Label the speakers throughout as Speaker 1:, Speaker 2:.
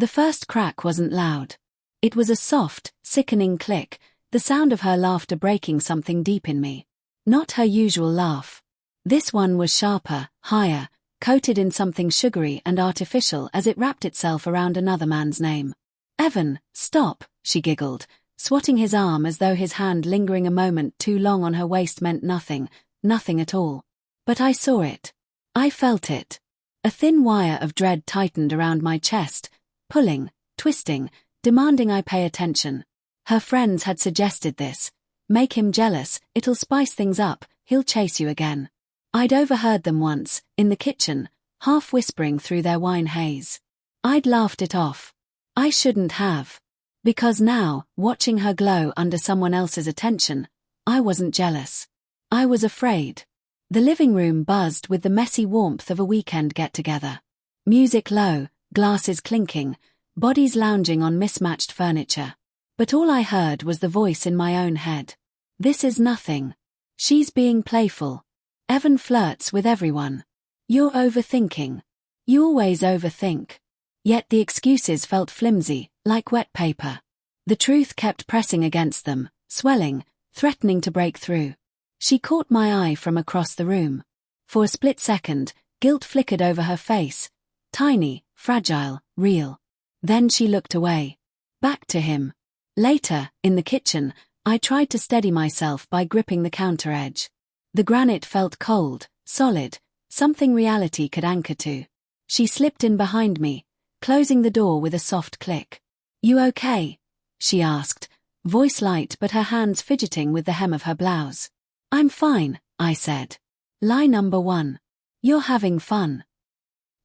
Speaker 1: The first crack wasn't loud. It was a soft, sickening click, the sound of her laughter breaking something deep in me. Not her usual laugh. This one was sharper, higher, coated in something sugary and artificial as it wrapped itself around another man's name. "Evan, stop," she giggled, swatting his arm as though his hand lingering a moment too long on her waist meant nothing, nothing at all. But I saw it. I felt it. A thin wire of dread tightened around my chest, pulling, twisting, demanding I pay attention. Her friends had suggested this. Make him jealous, it'll spice things up, he'll chase you again. I'd overheard them once, in the kitchen, half whispering through their wine haze. I'd laughed it off. I shouldn't have. Because now, watching her glow under someone else's attention, I wasn't jealous. I was afraid. The living room buzzed with the messy warmth of a weekend get-together. Music low, glasses clinking, bodies lounging on mismatched furniture. But all I heard was the voice in my own head. This is nothing. She's being playful. Evan flirts with everyone. You're overthinking. You always overthink. Yet the excuses felt flimsy, like wet paper. The truth kept pressing against them, swelling, threatening to break through. She caught my eye from across the room. For a split second, guilt flickered over her face. Tiny, fragile, real. Then she looked away. Back to him. Later, in the kitchen, I tried to steady myself by gripping the counter edge. The granite felt cold, solid, something reality could anchor to. She slipped in behind me, closing the door with a soft click. "You okay?" she asked, voice light but her hands fidgeting with the hem of her blouse. "I'm fine," I said. "Lie number 1. You're having fun."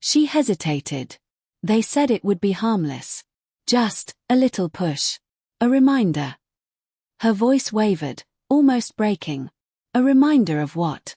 Speaker 1: She hesitated. They said it would be harmless. Just a little push. A reminder. Her voice wavered, almost breaking. A reminder of what?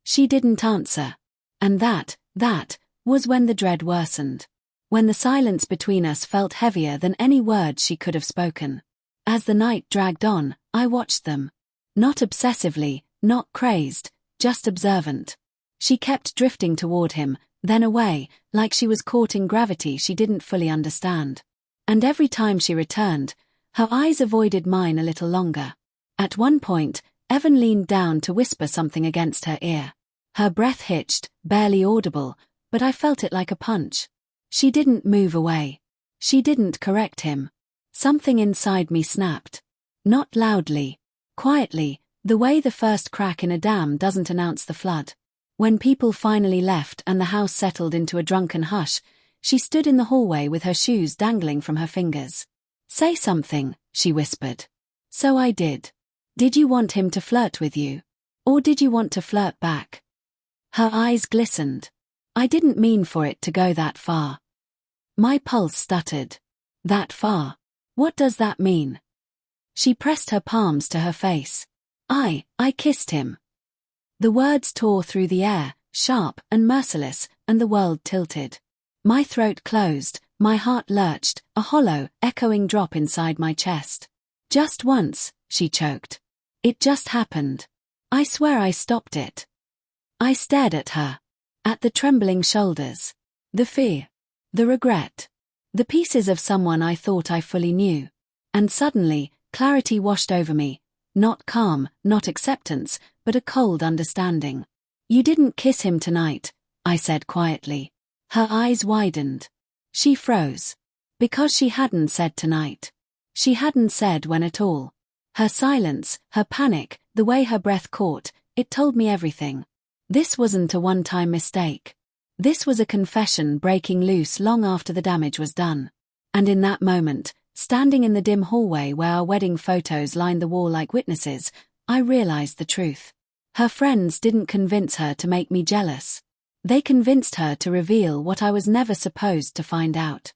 Speaker 1: She didn't answer. And that was when the dread worsened. When the silence between us felt heavier than any words she could have spoken. As the night dragged on, I watched them. Not obsessively, not crazed, just observant. She kept drifting toward him, then away, like she was caught in gravity she didn't fully understand. And every time she returned, her eyes avoided mine a little longer. At one point, Evan leaned down to whisper something against her ear. Her breath hitched, barely audible, but I felt it like a punch. She didn't move away. She didn't correct him. Something inside me snapped. Not loudly. Quietly, the way the first crack in a dam doesn't announce the flood. When people finally left and the house settled into a drunken hush, she stood in the hallway with her shoes dangling from her fingers. "Say something," she whispered. So I did. "Did you want him to flirt with you? Or did you want to flirt back?" Her eyes glistened. I didn't mean for it to go that far. My pulse stuttered. That far? What does that mean? She pressed her palms to her face. I kissed him. The words tore through the air, sharp and merciless, and the world tilted. My throat closed, my heart lurched, a hollow, echoing drop inside my chest. "Just once," she choked. "It just happened. I swear I stopped it." I stared at her. At the trembling shoulders. The fear. The regret. The pieces of someone I thought I fully knew. And suddenly, clarity washed over me. Not calm, not acceptance, but a cold understanding. "You didn't kiss him tonight," I said quietly. Her eyes widened. She froze. Because she hadn't said tonight. She hadn't said when at all. Her silence, her panic, the way her breath caught, it told me everything. This wasn't a one-time mistake. This was a confession breaking loose long after the damage was done. And in that moment, standing in the dim hallway where our wedding photos lined the wall like witnesses, I realized the truth. Her friends didn't convince her to make me jealous. They convinced her to reveal what I was never supposed to find out.